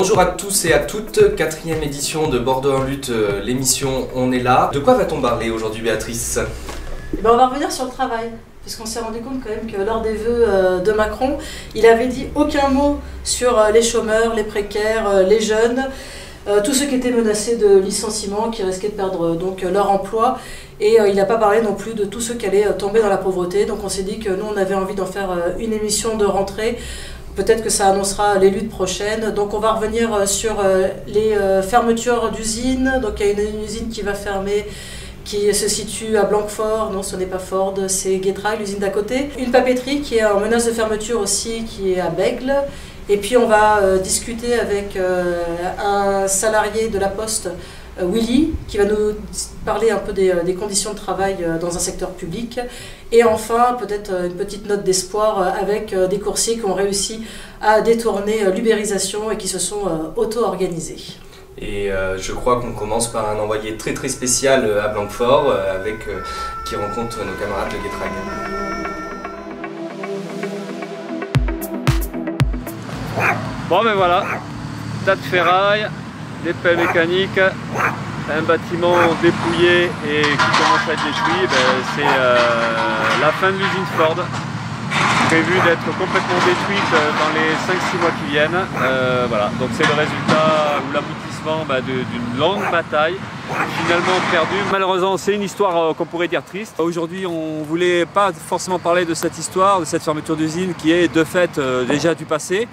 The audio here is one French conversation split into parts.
Bonjour à tous et à toutes, quatrième édition de Bordeaux en lutte, l'émission On est là. De quoi va-t-on parler aujourd'hui, Béatrice? On va revenir sur le travail, puisqu'on s'est rendu compte quand même que lors des vœux de Macron, il avait dit aucun mot sur les chômeurs, les précaires, les jeunes, tous ceux qui étaient menacés de licenciement, qui risquaient de perdre donc leur emploi. Et il n'a pas parlé non plus de tous ceux qui allaient tomber dans la pauvreté. Donc on s'est dit que nous, on avait envie d'en faire une émission de rentrée. Peut-être que ça annoncera les luttes prochaines. Donc on va revenir sur les fermetures d'usines. Donc il y a une usine qui va fermer, qui se situe à Blanquefort. Non, ce n'est pas Ford, c'est Getrag, l'usine d'à côté. Une papeterie qui est en menace de fermeture aussi, qui est à Bègles. Et puis on va discuter avec un salarié de la Poste, Willy, qui va nous parler un peu des conditions de travail dans un secteur public. Et enfin, peut-être une petite note d'espoir avec des coursiers qui ont réussi à détourner l'ubérisation et qui se sont auto-organisés. Et je crois qu'on commence par un envoyé très spécial à Blanquefort qui rencontre nos camarades de Getrag. Bon ben voilà, tas de ferraille, des pelles mécaniques, un bâtiment dépouillé et qui commence à être détruit, c'est la fin de l'usine Ford, prévue d'être complètement détruite dans les 5-6 mois qui viennent. Voilà, donc c'est le résultat ou l'aboutissement d'une longue bataille, finalement perdue. Malheureusement, c'est une histoire qu'on pourrait dire triste. Aujourd'hui, on ne voulait pas forcément parler de cette histoire, de cette fermeture d'usine qui est de fait déjà du passé.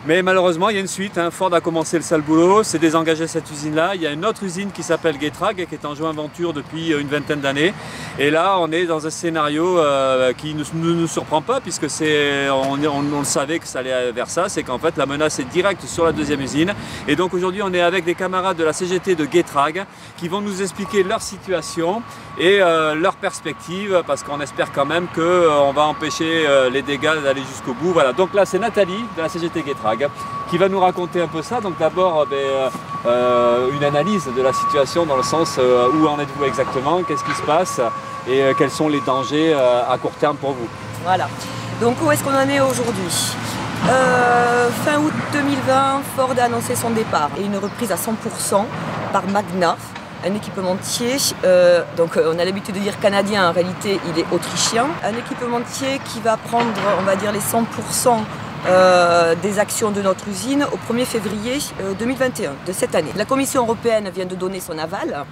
Mais malheureusement, il y a une suite. Ford a commencé le sale boulot, s'est désengagé cette usine-là. Il y a une autre usine qui s'appelle Getrag, qui est en joint venture depuis une vingtaine d'années. Et là, on est dans un scénario qui ne nous surprend pas, puisque on le savait que ça allait vers ça. C'est qu'en fait, la menace est directe sur la deuxième usine. Et donc aujourd'hui, on est avec des camarades de la CGT de Getrag qui vont nous expliquer leur situation et leur perspective, parce qu'on espère quand même qu'on va empêcher les dégâts d'aller jusqu'au bout. Voilà. Donc là, c'est Nathalie de la CGT Getrag qui va nous raconter un peu ça. Donc d'abord une analyse de la situation dans le sens où en êtes-vous exactement, qu'est-ce qui se passe et quels sont les dangers à court terme pour vous. Voilà, donc où est-ce qu'on en est aujourd'hui? Fin août 2020, Ford a annoncé son départ et une reprise à 100% par Magna, un équipementier, donc on a l'habitude de dire canadien, en réalité il est autrichien, un équipementier qui va prendre, on va dire, les 100% des actions de notre usine au 1er février 2021 de cette année. La Commission européenne vient de donner son aval.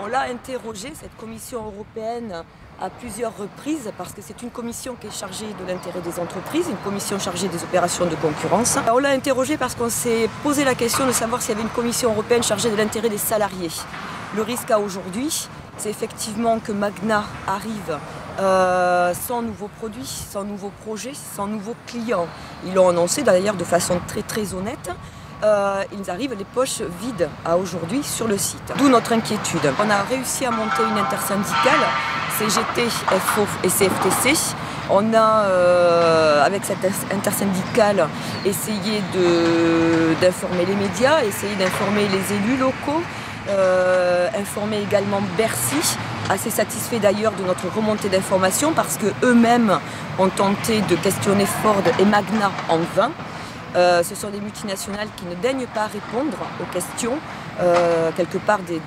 On l'a interrogé, cette Commission européenne, à plusieurs reprises, parce que c'est une commission qui est chargée de l'intérêt des entreprises, une commission chargée des opérations de concurrence. On l'a interrogé parce qu'on s'est posé la question de savoir s'il y avait une commission européenne chargée de l'intérêt des salariés. Le risque à aujourd'hui, c'est effectivement que Magna arrive sans nouveaux produits, sans nouveaux projets, sans nouveaux clients. Ils l'ont annoncé d'ailleurs de façon très honnête. Ils arrivent les poches vides à aujourd'hui sur le site. D'où notre inquiétude. On a réussi à monter une intersyndicale, CGT, FO et CFTC. On a, avec cette intersyndicale, essayé d'informer les médias, essayé d'informer les élus locaux, informer également Bercy, assez satisfait d'ailleurs de notre remontée d'informations parce qu'eux-mêmes ont tenté de questionner Ford et Magna en vain. Ce sont des multinationales qui ne daignent pas répondre aux questions, quelque part des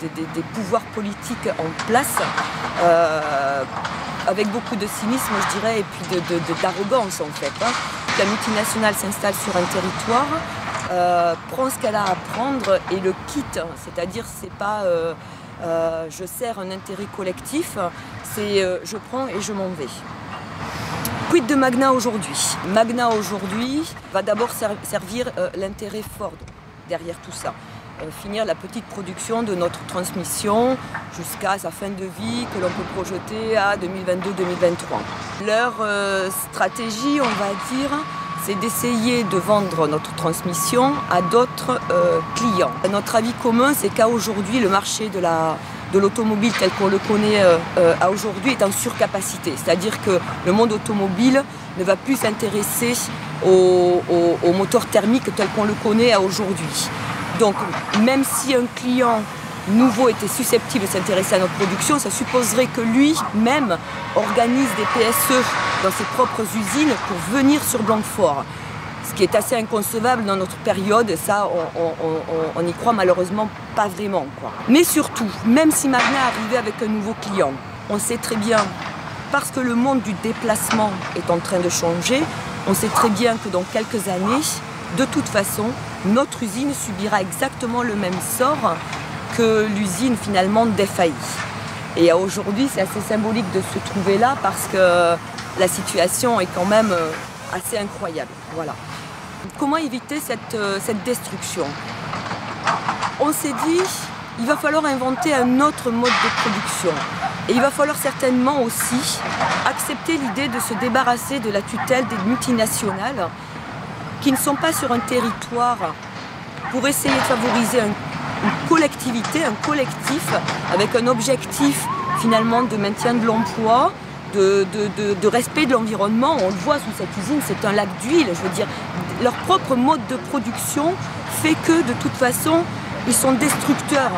pouvoirs politiques en place, avec beaucoup de cynisme, je dirais, et puis d'arrogance en fait. La multinationale s'installe sur un territoire, prend ce qu'elle a à prendre et le quitte, c'est-à-dire c'est pas je sers un intérêt collectif, c'est je prends et je m'en vais. Quid de Magna aujourd'hui? Magna aujourd'hui va d'abord servir l'intérêt Ford derrière tout ça. Finir la petite production de notre transmission jusqu'à sa fin de vie que l'on peut projeter à 2022-2023. Leur stratégie, on va dire, c'est d'essayer de vendre notre transmission à d'autres clients. Notre avis commun, c'est qu'à aujourd'hui, le marché de l'automobile tel qu'on le connaît à aujourd'hui est en surcapacité. C'est-à-dire que le monde automobile ne va plus s'intéresser aux moteurs thermiques tel qu'on le connaît à aujourd'hui. Donc, même si un client nouveau était susceptible de s'intéresser à notre production, ça supposerait que lui-même organise des PSE dans ses propres usines pour venir sur Blanquefort. Ce qui est assez inconcevable dans notre période, ça on n'y croit malheureusement pas vraiment, quoi. Mais surtout, même si Magna arrivait avec un nouveau client, on sait très bien, parce que le monde du déplacement est en train de changer, on sait très bien que dans quelques années, de toute façon, notre usine subira exactement le même sort que l'usine finalement d'FAI. Et aujourd'hui, c'est assez symbolique de se trouver là parce que la situation est quand même assez incroyable. Voilà. Comment éviter cette destruction? On s'est dit, il va falloir inventer un autre mode de production. Et il va falloir certainement aussi accepter l'idée de se débarrasser de la tutelle des multinationales qui ne sont pas sur un territoire pour essayer de favoriser une collectivité, un collectif avec un objectif finalement de maintien de l'emploi, de respect de l'environnement. On le voit sous cette usine, c'est un lac d'huile. Je veux dire, leur propre mode de production fait que de toute façon, ils sont destructeurs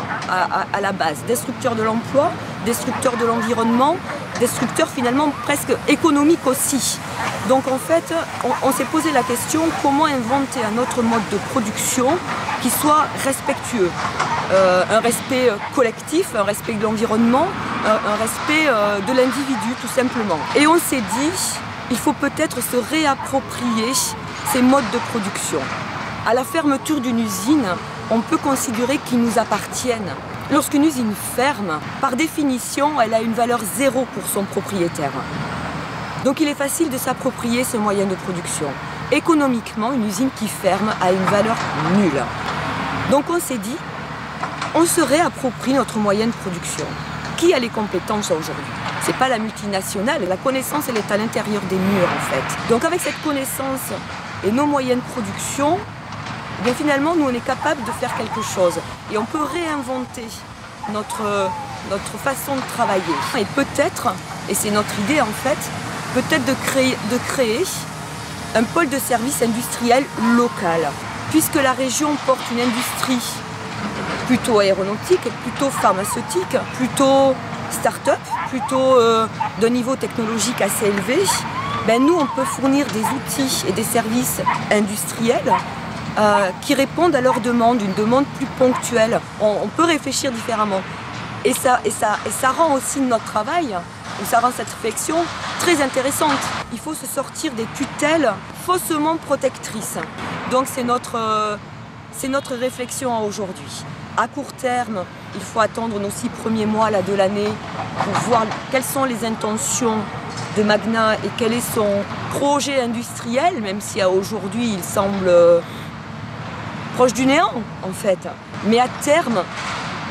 à la base, destructeurs de l'emploi, destructeurs de l'environnement, destructeurs finalement presque économiques aussi. Donc en fait, on s'est posé la question comment inventer un autre mode de production qui soit respectueux. Un respect collectif, un respect de l'environnement, un respect de l'individu tout simplement. Et on s'est dit, il faut peut-être se réapproprier ces modes de production. À la fermeture d'une usine, on peut considérer qu'ils nous appartiennent. Lorsqu'une usine ferme, par définition, elle a une valeur zéro pour son propriétaire. Donc il est facile de s'approprier ce moyen de production. Économiquement, une usine qui ferme a une valeur nulle. Donc on s'est dit, on se réapproprie notre moyen de production. Qui a les compétences aujourd'hui? C'est pas la multinationale, la connaissance elle est à l'intérieur des murs en fait. Donc avec cette connaissance et nos moyens de production, eh bien, finalement nous on est capable de faire quelque chose. Et on peut réinventer notre façon de travailler. Et peut-être, et c'est notre idée en fait, peut-être de créer un pôle de service industriel local. Puisque la région porte une industrie plutôt aéronautique, plutôt pharmaceutique, plutôt start-up, plutôt d'un niveau technologique assez élevé, ben nous on peut fournir des outils et des services industriels qui répondent à leurs demandes, une demande plus ponctuelle. On peut réfléchir différemment. Et ça rend aussi notre travail, ou ça rend cette réflexion très intéressante. Il faut se sortir des tutelles faussement protectrices. Donc c'est notre réflexion aujourd'hui. À court terme, il faut attendre nos 6 premiers mois là, de l'année pour voir quelles sont les intentions de Magna et quel est son projet industriel, même si aujourd'hui il semble proche du néant en fait. Mais à terme,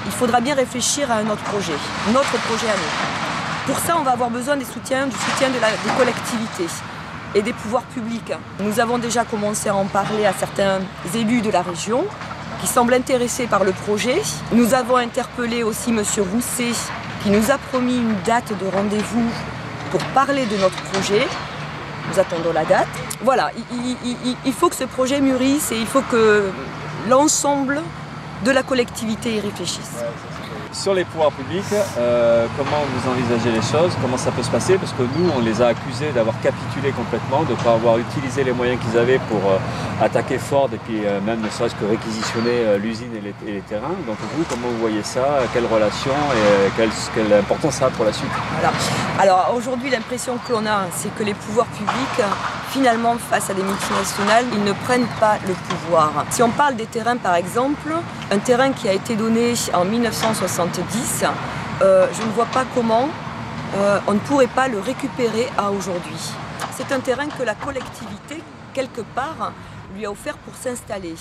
il faudra bien réfléchir à un autre projet à nous. Pour ça, on va avoir besoin du soutien des collectivités et des pouvoirs publics. Nous avons déjà commencé à en parler à certains élus de la région qui semblent intéressés par le projet. Nous avons interpellé aussi M. Rousset qui nous a promis une date de rendez-vous pour parler de notre projet. Nous attendons la date. Voilà, il faut que ce projet mûrisse et il faut que l'ensemble de la collectivité y réfléchisse. Sur les pouvoirs publics, comment vous envisagez les choses? Comment ça peut se passer? Parce que nous, on les a accusés d'avoir capitulé complètement, de ne pas avoir utilisé les moyens qu'ils avaient pour attaquer Ford et puis même ne serait-ce que réquisitionner l'usine et les terrains. Donc vous, comment vous voyez ça? Quelle relation et quelle importance ça a pour la suite? Voilà. Alors aujourd'hui, l'impression que l'on a, c'est que les pouvoirs publics, finalement, face à des multinationales, ils ne prennent pas le pouvoir. Si on parle des terrains, par exemple, un terrain qui a été donné en 1970, je ne vois pas comment on ne pourrait pas le récupérer à aujourd'hui. C'est un terrain que la collectivité, quelque part, lui a offert pour s'installer.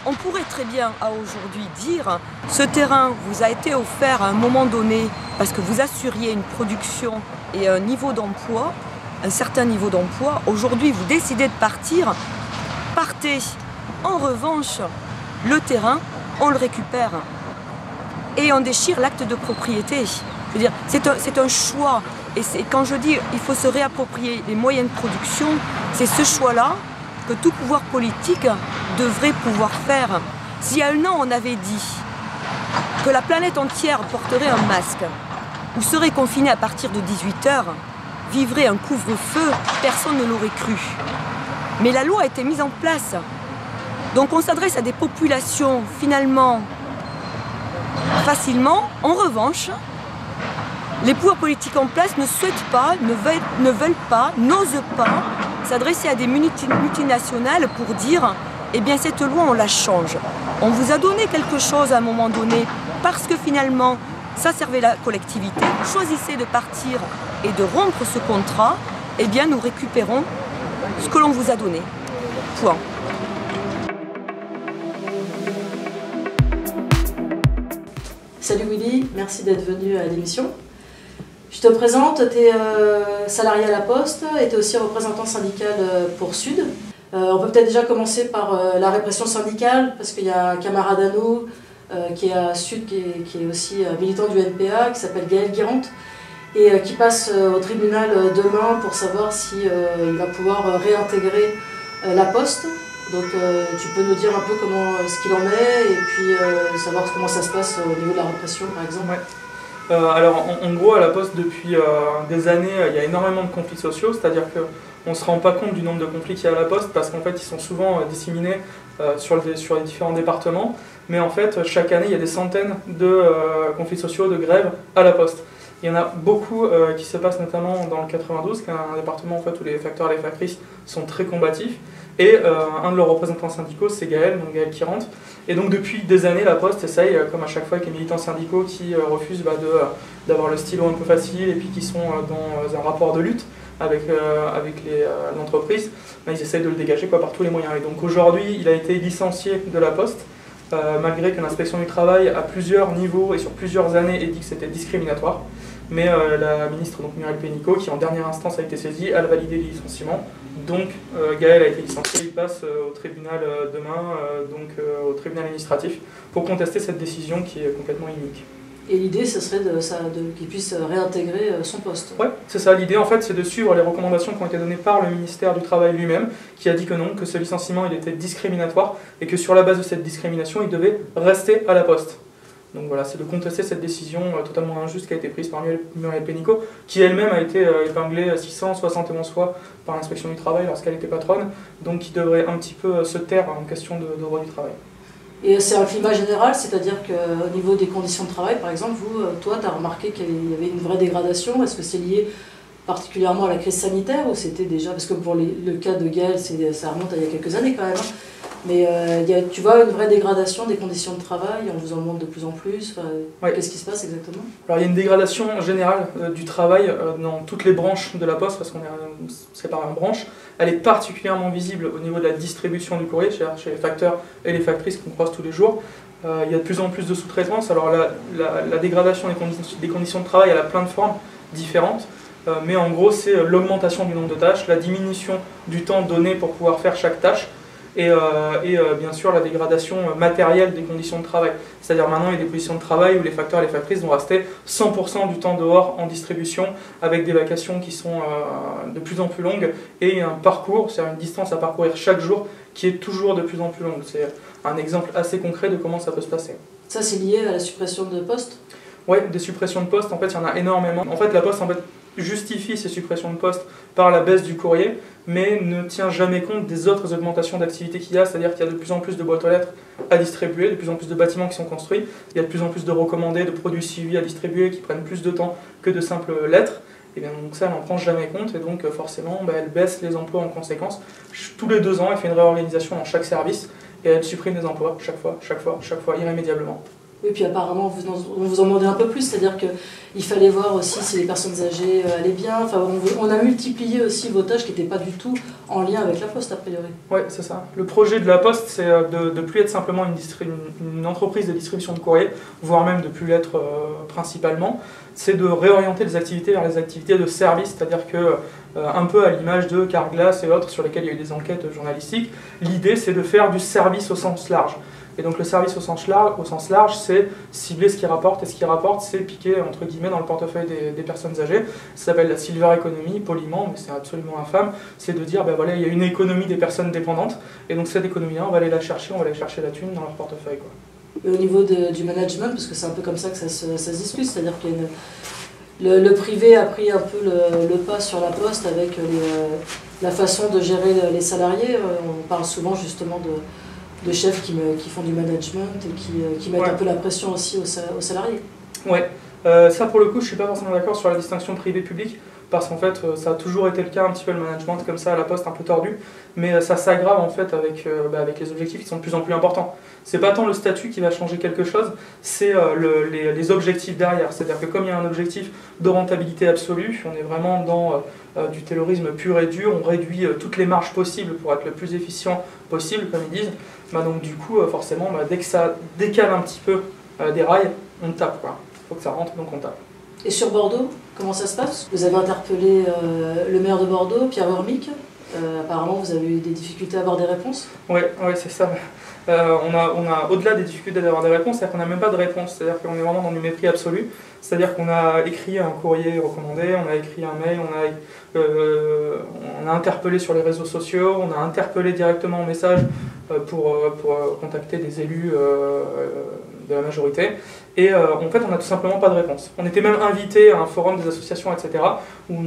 On pourrait très bien à aujourd'hui dire ce terrain vous a été offert à un moment donné parce que vous assuriez une production et un niveau d'emploi, un certain niveau d'emploi. Aujourd'hui, vous décidez de partir, partez. En revanche, le terrain, on le récupère et on déchire l'acte de propriété. Je veux dire, c'est un choix. Et quand je dis il faut se réapproprier les moyens de production, c'est ce choix-là que tout pouvoir politique devrait pouvoir faire. S'il y a un an, on avait dit que la planète entière porterait un masque ou serait confinée à partir de 18 h, vivrait un couvre-feu, personne ne l'aurait cru. Mais la loi a été mise en place. Donc on s'adresse à des populations finalement facilement. En revanche, les pouvoirs politiques en place ne souhaitent pas, ne veulent pas, n'osent pas s'adresser à des multinationales pour dire eh bien cette loi on la change. On vous a donné quelque chose à un moment donné parce que finalement ça servait la collectivité. Vous choisissez de partir et de rompre ce contrat, eh bien nous récupérons ce que l'on vous a donné. Point. Salut Willy, merci d'être venu à l'émission. Je te présente, tu es salarié à la Poste et tu es aussi représentant syndical pour Sud. On peut peut-être déjà commencer par la répression syndicale, parce qu'il y a un camarade à nous qui est à Sud, qui est aussi militant du NPA, qui s'appelle Gaël Guirante, et qui passe au tribunal demain pour savoir si il va pouvoir réintégrer la Poste. Donc tu peux nous dire un peu ce qu'il en est, et puis savoir comment ça se passe au niveau de la répression par exemple. Ouais. Alors en gros à la Poste depuis des années il y a énormément de conflits sociaux, c'est-à-dire qu'on ne se rend pas compte du nombre de conflits qu'il y a à la Poste parce qu'en fait ils sont souvent disséminés sur les différents départements, mais en fait chaque année il y a des centaines de conflits sociaux, de grèves à la Poste. Il y en a beaucoup qui se passent notamment dans le 92, qui est un département en fait, où les facteurs et les factrices sont très combatifs. Et un de leurs représentants syndicaux, c'est Gaël, donc Gaël Guirante. Et donc depuis des années, la Poste essaye, comme à chaque fois avec les militants syndicaux qui refusent d'avoir le stylo un peu facile et puis qui sont dans un rapport de lutte avec l'entreprise, ils essayent de le dégager par tous les moyens. Et donc aujourd'hui, il a été licencié de la Poste, malgré que l'inspection du travail à plusieurs niveaux et sur plusieurs années ait dit que c'était discriminatoire. Mais la ministre donc, Muriel Pénicaud, qui en dernière instance a été saisie, elle a validé les licenciements. Donc Gaël a été licencié, il passe au tribunal demain, au tribunal administratif, pour contester cette décision qui est complètement inique. Et l'idée, ce serait qu'il puisse réintégrer son poste. Oui, c'est ça. L'idée, en fait, c'est de suivre les recommandations qui ont été données par le ministère du Travail lui-même, qui a dit que non, que ce licenciement, il était discriminatoire, et que sur la base de cette discrimination, il devait rester à la Poste. Donc voilà, c'est de contester cette décision totalement injuste qui a été prise par Muriel Pénicaud, qui elle-même a été épinglée 671 fois par l'inspection du travail lorsqu'elle était patronne, donc qui devrait un petit peu se taire en question de droit du travail. Et c'est un climat général, c'est-à-dire qu'au niveau des conditions de travail, par exemple, toi, tu as remarqué qu'il y avait une vraie dégradation. Est-ce que c'est lié particulièrement à la crise sanitaire ou c'était déjà... Parce que pour le cas de Gaël, ça remonte à il y a quelques années quand même. Mais tu vois une vraie dégradation des conditions de travail, on vous en demande de plus en plus. Ouais. Qu'est-ce qui se passe exactement? Alors il y a une dégradation générale du travail dans toutes les branches de la Poste, parce qu'on est séparé en branches. Elle est particulièrement visible au niveau de la distribution du courrier, chez les facteurs et les factrices qu'on croise tous les jours. Il y a de plus en plus de sous-traitance. Alors la dégradation des conditions de travail, elle a plein de formes différentes. Mais en gros, c'est l'augmentation du nombre de tâches, la diminution du temps donné pour pouvoir faire chaque tâche, et bien sûr la dégradation matérielle des conditions de travail. C'est-à-dire maintenant il y a des positions de travail où les facteurs et les factrices vont rester 100% du temps dehors en distribution, avec des vacations qui sont de plus en plus longues, et un parcours, c'est-à-dire une distance à parcourir chaque jour qui est toujours de plus en plus longue. C'est un exemple assez concret de comment ça peut se passer. Ça c'est lié à la suppression de postes? Oui, des suppressions de postes, en fait il y en a énormément. En fait la Poste justifie ces suppressions de postes par la baisse du courrier, mais ne tient jamais compte des autres augmentations d'activité qu'il y a, c'est-à-dire qu'il y a de plus en plus de boîtes aux lettres à distribuer, de plus en plus de bâtiments qui sont construits, il y a de plus en plus de recommandés, de produits suivis à distribuer qui prennent plus de temps que de simples lettres, et bien donc ça elle n'en prend jamais compte, et donc forcément elle baisse les emplois en conséquence. Tous les 2 ans elle fait une réorganisation dans chaque service, et elle supprime des emplois chaque fois, irrémédiablement. Oui, puis apparemment, on vous en demandait un peu plus, c'est-à-dire qu'il fallait voir aussi si les personnes âgées allaient bien. Enfin, on a multiplié aussi vos tâches qui n'étaient pas du tout en lien avec la Poste, a priori. Oui, c'est ça. Le projet de la Poste, c'est de ne plus être simplement une entreprise de distribution de courrier, voire même de ne plus l'être principalement. C'est de réorienter les activités vers les activités de service, c'est-à-dire que, un peu à l'image de Carglass et autres sur lesquels il y a eu des enquêtes journalistiques, l'idée c'est de faire du service au sens large. Et donc le service au sens large, c'est cibler ce qui rapporte, et ce qui rapporte, c'est piquer entre guillemets dans le portefeuille des personnes âgées. Ça s'appelle la silver economy, poliment, mais c'est absolument infâme. C'est de dire, ben voilà, il y a une économie des personnes dépendantes, et donc cette économie-là, on va aller la chercher, la thune dans leur portefeuille, quoi. Et au niveau du management, parce que c'est un peu comme ça que ça se discute, c'est-à-dire qu'il y a Le privé a pris un peu le pas sur la Poste avec la façon de gérer les salariés. On parle souvent justement de chefs qui font du management et qui mettent un peu la pression aussi aux salariés. Ouais, ça pour le coup je suis pas forcément d'accord sur la distinction privé-public, parce qu'en fait ça a toujours été le cas un petit peu le management comme ça à la Poste un peu tordu, mais ça s'aggrave en fait avec les objectifs qui sont de plus en plus importants. C'est pas tant le statut qui va changer quelque chose, c'est les objectifs derrière. C'est-à-dire que comme il y a un objectif de rentabilité absolue, on est vraiment dans du taylorisme pur et dur, on réduit toutes les marges possibles pour être le plus efficient possible, comme ils disent. Donc du coup, forcément, dès que ça décale un petit peu des rails, on tape, quoi. Il faut que ça rentre, donc on tape. Et sur Bordeaux, comment ça se passe? Vous avez interpellé le maire de Bordeaux, Pierre Urmic. Apparemment, vous avez eu des difficultés à avoir des réponses? Oui, c'est ça. On a au-delà des difficultés d'avoir des réponses, c'est-à-dire qu'on n'a même pas de réponse, c'est-à-dire qu'on est vraiment dans du mépris absolu, c'est-à-dire qu'on a écrit un courrier recommandé, on a écrit un mail, on a interpellé sur les réseaux sociaux, on a interpellé directement en message pour contacter des élus de la majorité, et en fait on n'a tout simplement pas de réponse. On était même invité à un forum des associations, etc., où on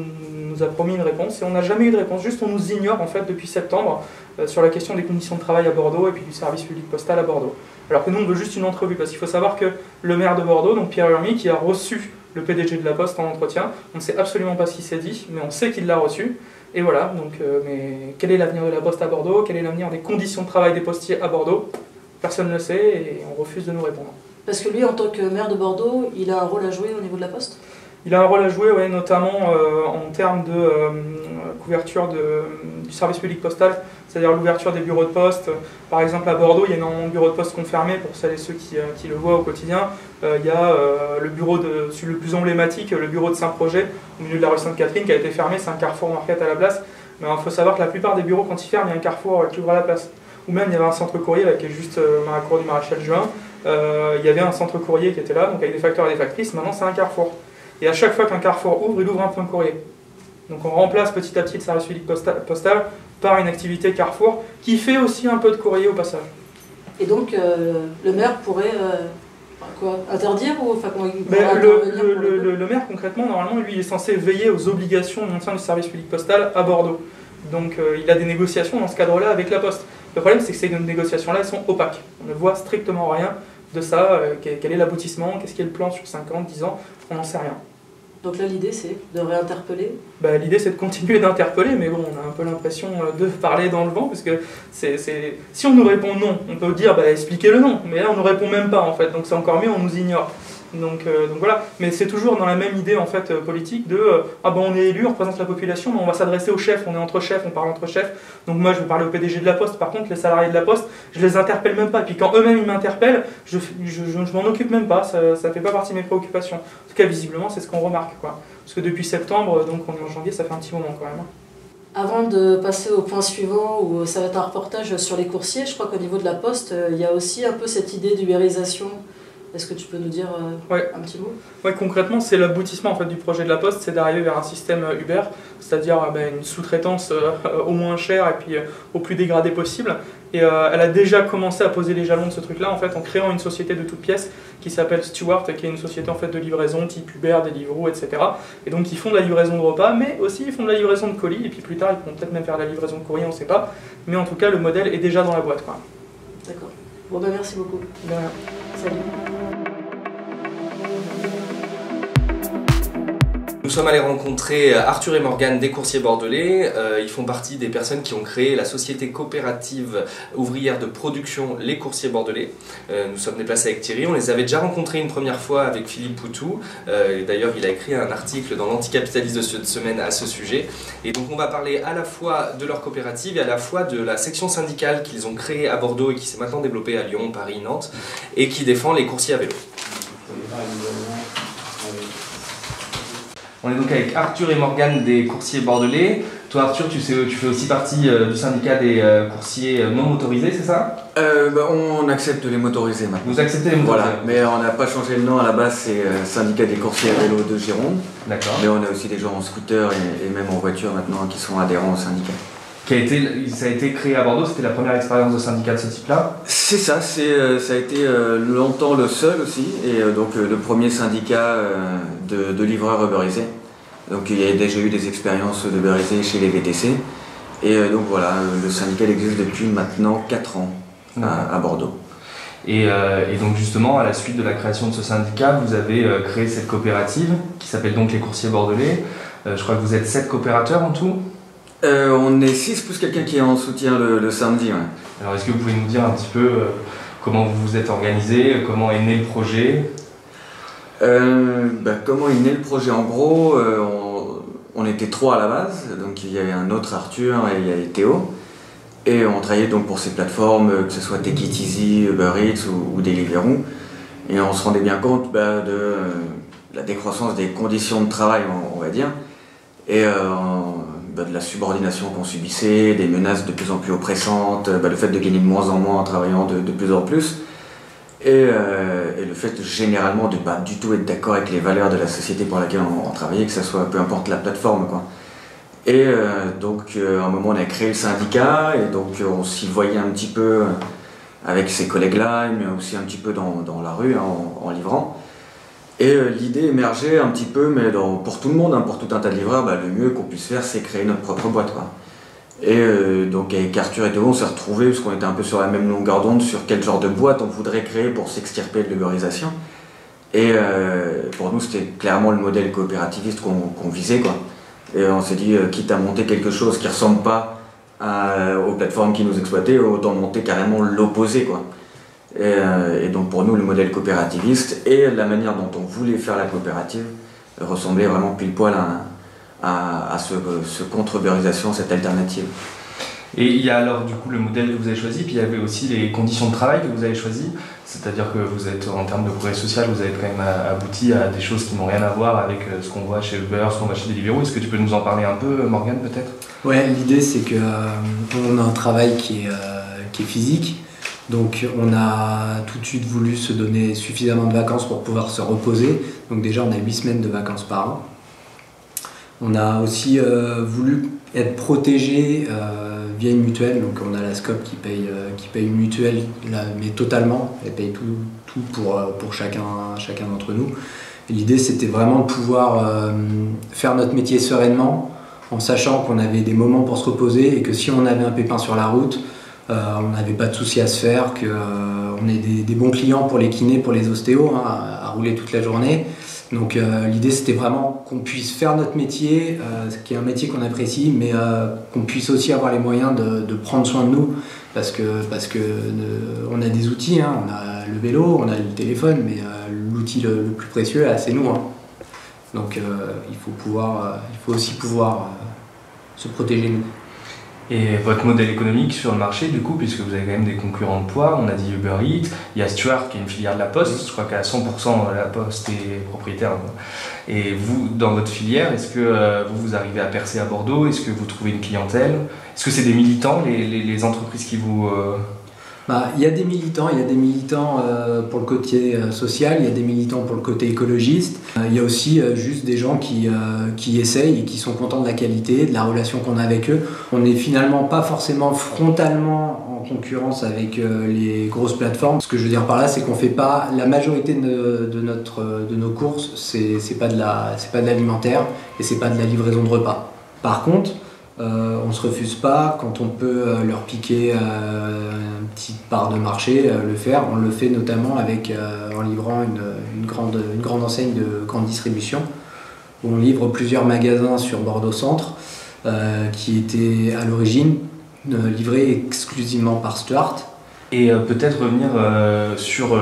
nous a promis une réponse, et on n'a jamais eu de réponse, juste on nous ignore en fait depuis septembre sur la question des conditions de travail à Bordeaux et puis du service public postal à Bordeaux. Alors que nous on veut juste une entrevue, parce qu'il faut savoir que le maire de Bordeaux, donc Pierre Urmic, qui a reçu le PDG de la Poste en entretien, on ne sait absolument pas ce qu'il s'est dit, mais on sait qu'il l'a reçu. Et voilà, donc mais quel est l'avenir de la Poste à Bordeaux? Quel est l'avenir des conditions de travail des postiers à Bordeaux? Personne ne le sait et on refuse de nous répondre. Parce que lui, en tant que maire de Bordeaux, il a un rôle à jouer au niveau de la Poste? Il a un rôle à jouer, ouais, notamment en termes de couverture du service public postal, c'est-à-dire l'ouverture des bureaux de poste. Par exemple, à Bordeaux, il y a énormément de bureaux de poste qui sont fermés, pour celles et ceux qui le voient au quotidien. Il y a le bureau celui le plus emblématique, le bureau de Saint-Projet, au milieu de la rue Sainte-Catherine, qui a été fermé, c'est un Carrefour Market à la place. Mais il faut savoir que la plupart des bureaux, quand ils ferment, il y a un Carrefour qui ouvre à la place. Ou même, il y avait un centre courrier là, qui est juste dans la cour du Maréchal Juin. Il y avait un centre courrier qui était là, donc avec des facteurs et des factrices. Maintenant, c'est un Carrefour. Et à chaque fois qu'un Carrefour ouvre, il ouvre un point courrier. Donc on remplace petit à petit le service public postal par une activité Carrefour qui fait aussi un peu de courrier au passage. Et donc le maire pourrait interdire ou le maire concrètement, normalement, lui, il est censé veiller aux obligations de maintien du service public postal à Bordeaux. Donc il a des négociations dans ce cadre-là avec la Poste. Le problème, c'est que ces négociations-là, elles sont opaques. On ne voit strictement rien de ça. Quel est l'aboutissement? Qu'est-ce qui est le plan sur 5 ans, 10 ans? On n'en sait rien. Donc là, l'idée, c'est de réinterpeller? L'idée, c'est de continuer d'interpeller, mais bon, on a un peu l'impression de parler dans le vent, parce que si on nous répond non, on peut dire expliquez le non, mais là, on ne répond même pas, en fait, donc c'est encore mieux, on nous ignore. Donc voilà, mais c'est toujours dans la même idée en fait politique de on est élu, on représente la population, mais on va s'adresser aux chefs, on est entre chefs, on parle entre chefs. Donc moi je vais parler au PDG de la Poste, par contre les salariés de la Poste, je les interpelle même pas. Et puis quand eux-mêmes ils m'interpellent, je m'en occupe même pas, ça fait pas partie de mes préoccupations. En tout cas visiblement c'est ce qu'on remarque, quoi. Parce que depuis septembre, donc on est en janvier, ça fait un petit moment quand même. Avant de passer au point suivant, où ça va être un reportage sur les coursiers, je crois qu'au niveau de la Poste, il y a aussi un peu cette idée d'ubérisation. Est-ce que tu peux nous dire un petit mot? Oui, concrètement, c'est l'aboutissement en fait, du projet de la Poste, c'est d'arriver vers un système Uber, c'est-à-dire une sous-traitance au moins chère et puis au plus dégradé possible. Et elle a déjà commencé à poser les jalons de ce truc-là en fait, en créant une société de toutes pièces qui s'appelle Stewart, qui est une société en fait, de livraison type Uber, Deliveroo, etc. Et donc ils font de la livraison de repas, mais aussi ils font de la livraison de colis, et puis plus tard ils pourront peut-être même faire de la livraison de courrier, on ne sait pas. Mais en tout cas, le modèle est déjà dans la boîte. D'accord. Bon merci beaucoup. Salut. Nous sommes allés rencontrer Arthur et Morgane des coursiers bordelais. Ils font partie des personnes qui ont créé la société coopérative ouvrière de production Les Coursiers Bordelais. Nous sommes déplacés avec Thierry. On les avait déjà rencontrés une première fois avec Philippe Poutou. D'ailleurs, il a écrit un article dans l'Anticapitaliste de cette semaine à ce sujet. Et donc, on va parler à la fois de leur coopérative et à la fois de la section syndicale qu'ils ont créée à Bordeaux et qui s'est maintenant développée à Lyon, Paris, Nantes et qui défend les coursiers à vélo. On est donc avec Arthur et Morgane des coursiers bordelais. Toi Arthur, tu fais aussi partie du syndicat des coursiers non motorisés, c'est ça? On accepte les motorisés maintenant. Vous acceptez les motorisés? Voilà, mais on n'a pas changé le nom à la base, c'est syndicat des coursiers à vélo de Gironde. D'accord. Mais on a aussi des gens en scooter et même en voiture maintenant qui sont adhérents au syndicat. Ça a été créé à Bordeaux, c'était la première expérience de syndicat de ce type-là? C'est ça, ça a été longtemps le seul aussi, et donc le premier syndicat de livreurs uberisés. Donc il y a déjà eu des expériences d'uberisés chez les VTC, et donc voilà, le syndicat existe depuis maintenant 4 ans à Bordeaux. Et donc justement, à la suite de la création de ce syndicat, vous avez créé cette coopérative qui s'appelle donc les Coursiers Bordelais. Je crois que vous êtes 7 coopérateurs en tout? On est 6 plus quelqu'un qui est en soutien le samedi. Ouais. Alors est-ce que vous pouvez nous dire un petit peu comment vous vous êtes organisé, comment est né le projet? Comment est né le projet? En gros, on était 3 à la base, donc il y avait un autre Arthur et il y avait Théo. Et on travaillait donc pour ces plateformes, que ce soit Take It Easy, Uber Eats ou Deliveroo. Et on se rendait bien compte de la décroissance des conditions de travail, on va dire. Et de la subordination qu'on subissait, des menaces de plus en plus oppressantes, le fait de gagner de moins en moins en travaillant de plus en plus, et le fait généralement de ne pas du tout être d'accord avec les valeurs de la société pour laquelle on travaillait, que ce soit peu importe la plateforme, quoi. Et donc à un moment on a créé le syndicat, et donc on s'y voyait un petit peu avec ses collègues-là, mais aussi un petit peu dans la rue en livrant. Et l'idée émergeait un petit peu, mais pour tout le monde, pour tout un tas de livreurs, le mieux qu'on puisse faire, c'est créer notre propre boîte, quoi. Et donc avec Arthur et Théo, on s'est retrouvés, parce qu'on était un peu sur la même longueur d'onde, sur quel genre de boîte on voudrait créer pour s'extirper de l'uberisation. Et pour nous, c'était clairement le modèle coopérativiste qu'on visait, quoi. Et on s'est dit, quitte à monter quelque chose qui ne ressemble pas aux plateformes qui nous exploitaient, autant monter carrément l'opposé, quoi. Et donc pour nous, le modèle coopérativiste et la manière dont on voulait faire la coopérative ressemblait vraiment pile poil à ce contre-uberisation, cette alternative. Et il y a alors du coup le modèle que vous avez choisi, puis il y avait aussi les conditions de travail que vous avez choisies, c'est-à-dire que vous êtes, en termes de progrès social, vous avez quand même abouti à des choses qui n'ont rien à voir avec ce qu'on voit chez Uber, ce qu'on voit chez Deliveroo. Est-ce que tu peux nous en parler un peu, Morgane, peut-être? Ouais, l'idée c'est qu'on a un travail qui est physique. Donc on a tout de suite voulu se donner suffisamment de vacances pour pouvoir se reposer. Donc déjà on a 8 semaines de vacances par an. On a aussi voulu être protégé via une mutuelle. Donc on a la SCOP qui paye une mutuelle, mais totalement. Elle paye tout pour chacun d'entre nous. L'idée c'était vraiment de pouvoir faire notre métier sereinement, en sachant qu'on avait des moments pour se reposer et que si on avait un pépin sur la route, on n'avait pas de souci à se faire, qu'on ait des bons clients pour les kinés, pour les ostéos, à rouler toute la journée. Donc l'idée c'était vraiment qu'on puisse faire notre métier, qui est un métier qu'on apprécie, mais qu'on puisse aussi avoir les moyens de prendre soin de nous, parce que on a des outils, on a le vélo, on a le téléphone, mais l'outil le plus précieux c'est nous. Donc il faut aussi pouvoir se protéger nous. Et votre modèle économique sur le marché, du coup, puisque vous avez quand même des concurrents de poids, on a dit Uber Eats, il y a Stuart qui est une filière de la Poste, je crois qu'à 100% la Poste est propriétaire. Et vous, dans votre filière, est-ce que vous arrivez à percer à Bordeaux? Est-ce que vous trouvez une clientèle? Est-ce que c'est des militants, les entreprises qui vous... Il y a des militants pour le côté social, il y a des militants pour le côté écologiste. Il y a aussi juste des gens qui essayent et qui sont contents de la qualité, de la relation qu'on a avec eux. On n'est finalement pas forcément frontalement en concurrence avec les grosses plateformes. Ce que je veux dire par là, c'est qu'on fait pas la majorité de nos courses, c'est pas de l'alimentaire et c'est pas de la livraison de repas. Par contre, on ne se refuse pas quand on peut leur piquer une petite part de marché, le faire. On le fait notamment en livrant une grande enseigne de grande distribution où on livre plusieurs magasins sur Bordeaux Centre qui étaient à l'origine livrés exclusivement par Stuart. Et peut-être revenir sur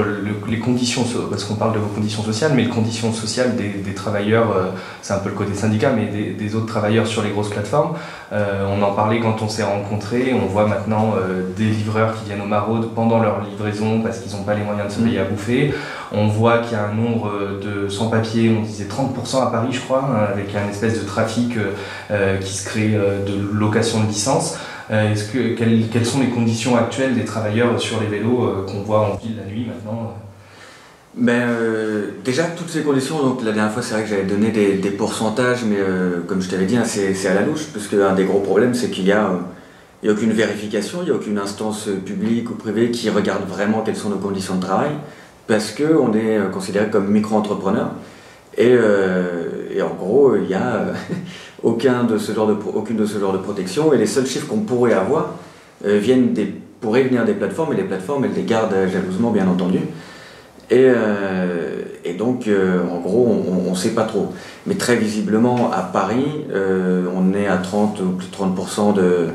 les conditions, parce qu'on parle de vos conditions sociales, mais les conditions sociales des travailleurs, c'est un peu le côté syndicat, mais des autres travailleurs sur les grosses plateformes. On en parlait quand on s'est rencontrés, on voit maintenant des livreurs qui viennent aux maraudes pendant leur livraison parce qu'ils n'ont pas les moyens de se payer à bouffer. On voit qu'il y a un nombre de sans-papiers, on disait 30% à Paris je crois, avec un espèce de trafic qui se crée de location de licence. Quelles sont les conditions actuelles des travailleurs sur les vélos qu'on voit en ville la nuit maintenant? Déjà toutes ces conditions, donc la dernière fois c'est vrai que j'avais donné des pourcentages, mais comme je t'avais dit, c'est à la louche, parce qu'un des gros problèmes c'est qu'il y a Il n'y a aucune vérification, il n'y a aucune instance publique ou privée qui regarde vraiment quelles sont nos conditions de travail, parce qu'on est considéré comme micro-entrepreneur. Et en gros, il n'y a aucune de ce genre de protection, et les seuls chiffres qu'on pourrait avoir pourraient venir des plateformes, et les plateformes, elles les gardent jalousement, bien entendu. Et donc, en gros, on ne sait pas trop. Mais très visiblement, à Paris, on est à 30 ou plus de 30% de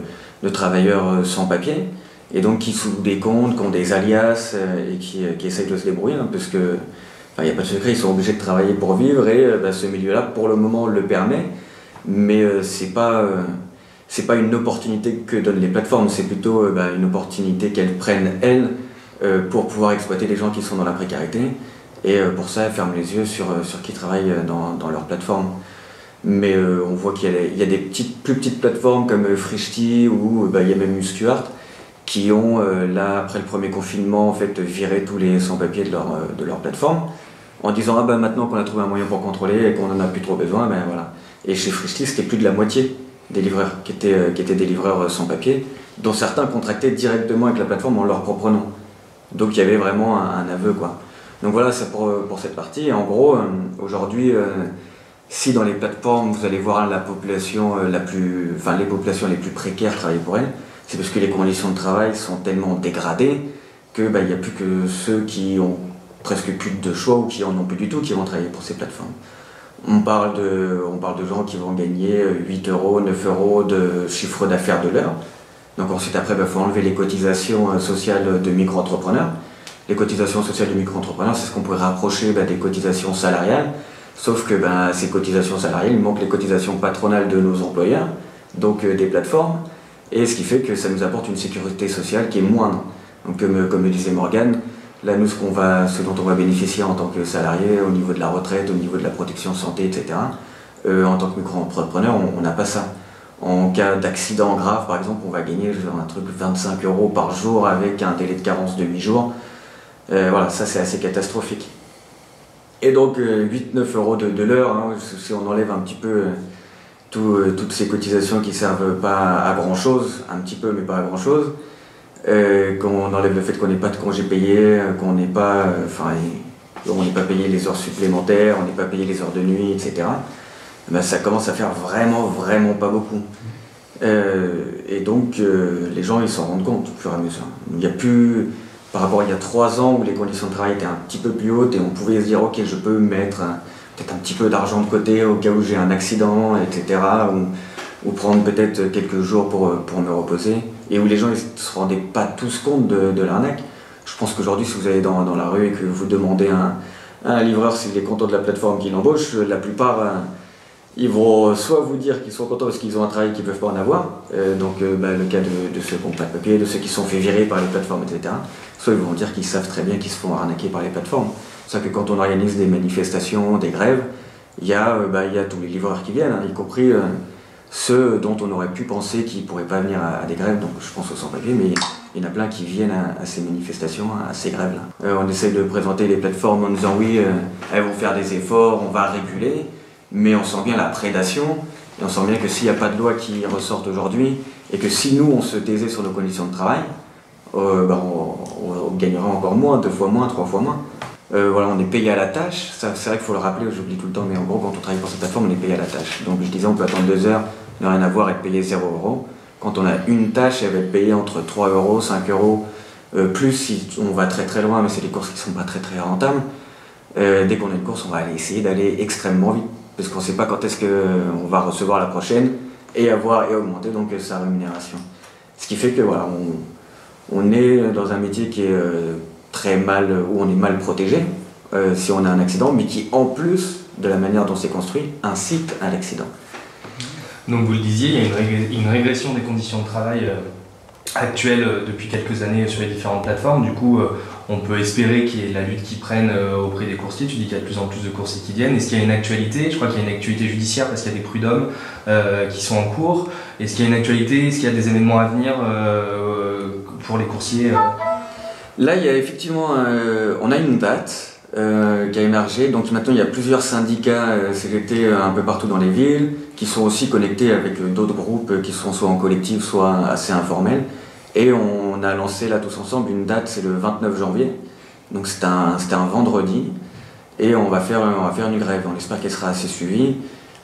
travailleurs sans papier, et donc qui sous des comptes, qui ont des alias, et qui essayent de se débrouiller, hein, parce que, il n'y a pas de secret, ils sont obligés de travailler pour vivre, et ce milieu-là, pour le moment, le permet, mais c'est pas une opportunité que donnent les plateformes, c'est plutôt une opportunité qu'elles prennent, elles, pour pouvoir exploiter les gens qui sont dans la précarité, et pour ça, elles ferment les yeux sur qui travaillent dans leur plateforme. Mais on voit qu'il y a des plus petites plateformes comme Frishti ou il y a même Muscuart qui ont, là, après le premier confinement, en fait, viré tous les sans-papiers de leur plateforme en disant « Ah maintenant qu'on a trouvé un moyen pour contrôler et qu'on n'en a plus trop besoin, ben voilà ». Et chez Frishti, c'était plus de la moitié des livreurs qui étaient des livreurs sans papier, dont certains contractaient directement avec la plateforme en leur propre nom. Donc il y avait vraiment un aveu, quoi. Donc voilà, c'est pour cette partie. Et en gros, aujourd'hui, si dans les plateformes, vous allez voir la population les populations les plus précaires travailler pour elles, c'est parce que les conditions de travail sont tellement dégradées que il n'y a plus que ceux qui ont presque plus de choix ou qui en ont plus du tout qui vont travailler pour ces plateformes. On parle de gens qui vont gagner 8 €, 9 € de chiffre d'affaires de l'heure. Donc ensuite, après, il faut enlever les cotisations sociales de micro-entrepreneurs. Les cotisations sociales de micro-entrepreneurs, c'est ce qu'on pourrait rapprocher des cotisations salariales. Sauf que ces cotisations salariales, il manque les cotisations patronales de nos employeurs, donc des plateformes, et ce qui fait que ça nous apporte une sécurité sociale qui est moindre. Donc comme le disait Morgane, là nous ce dont on va bénéficier en tant que salarié au niveau de la retraite, au niveau de la protection santé, etc. En tant que micro-entrepreneur, on n'a pas ça. En cas d'accident grave, par exemple, on va gagner un truc 25 € par jour avec un délai de carence de 8 jours. Voilà, ça c'est assez catastrophique. Et donc 8-9 € de l'heure, hein, si on enlève un petit peu toutes ces cotisations qui ne servent pas à grand chose, un petit peu mais pas à grand chose, qu'on enlève le fait qu'on n'ait pas de congés payés, qu'on n'ait pas, on n'est pas payé les heures supplémentaires, on n'est pas payé les heures de nuit, etc. Ça commence à faire vraiment pas beaucoup. Et donc les gens ils s'en rendent compte au fur et à mesure. Il n'y a plus... Par rapport à il y a 3 ans où les conditions de travail étaient un petit peu plus hautes et on pouvait se dire ok, je peux mettre peut-être un petit peu d'argent de côté au cas où j'ai un accident, etc. Ou prendre peut-être quelques jours pour me reposer, et où les gens ne se rendaient pas tous compte de l'arnaque. Je pense qu'aujourd'hui, si vous allez dans la rue et que vous demandez à un livreur s'il est content de la plateforme qu'il embauche, la plupart ils vont soit vous dire qu'ils sont contents parce qu'ils ont un travail qu'ils ne peuvent pas en avoir, le cas de ceux qui n'ont pas de papier, de ceux qui se sont fait virer par les plateformes, etc. Soit ils vont dire qu'ils savent très bien qu'ils se font arnaquer par les plateformes. C'est ça que quand on organise des manifestations, des grèves, il y a tous les livreurs qui viennent, y compris ceux dont on aurait pu penser qu'ils ne pourraient pas venir à des grèves, donc je pense aux sans-papiers, mais il y en a plein qui viennent à ces manifestations, à ces grèves-là. On essaye de présenter les plateformes en disant oui, elles vont faire des efforts, on va réguler, mais on sent bien la prédation, et on sent bien que s'il n'y a pas de loi qui ressorte aujourd'hui, et que si nous on se taisait sur nos conditions de travail, on gagnera encore moins, 2 fois moins, 3 fois moins. On est payé à la tâche, c'est vrai qu'il faut le rappeler, j'oublie tout le temps, mais en gros quand on travaille pour cette plateforme, on est payé à la tâche. Donc je disais, on peut attendre 2 heures, ne rien avoir, être payé 0 €. Quand on a une tâche, elle va être payée entre 3 €, 5 €, plus si on va très loin, mais c'est des courses qui ne sont pas très rentables. Dès qu'on a une course, on va essayer d'aller extrêmement vite, parce qu'on ne sait pas quand est-ce qu'on va recevoir la prochaine et augmenter donc sa rémunération. Ce qui fait que voilà, on est dans un métier qui est où on est mal protégé si on a un accident, mais qui en plus de la manière dont c'est construit incite à l'accident. Donc vous le disiez, il y a une régression des conditions de travail actuelles depuis quelques années sur les différentes plateformes. Du coup, on peut espérer qu'il y ait la lutte qui prenne auprès des coursiers. Tu dis qu'il y a de plus en plus de coursiers qui viennent. Est-ce qu'il y a une actualité? Je crois qu'il y a une actualité judiciaire parce qu'il y a des prud'hommes qui sont en cours. Est-ce qu'il y a une actualité? Est-ce qu'il y a des événements à venir pour les coursiers? Là, il y a effectivement, on a une date qui a émergé. Donc maintenant il y a plusieurs syndicats CGT un peu partout dans les villes, qui sont aussi connectés avec d'autres groupes qui sont soit en collectif, soit assez informels. Et on a lancé là tous ensemble une date, c'est le 29 janvier. Donc c'était un vendredi. Et on va faire une grève. On espère qu'elle sera assez suivie.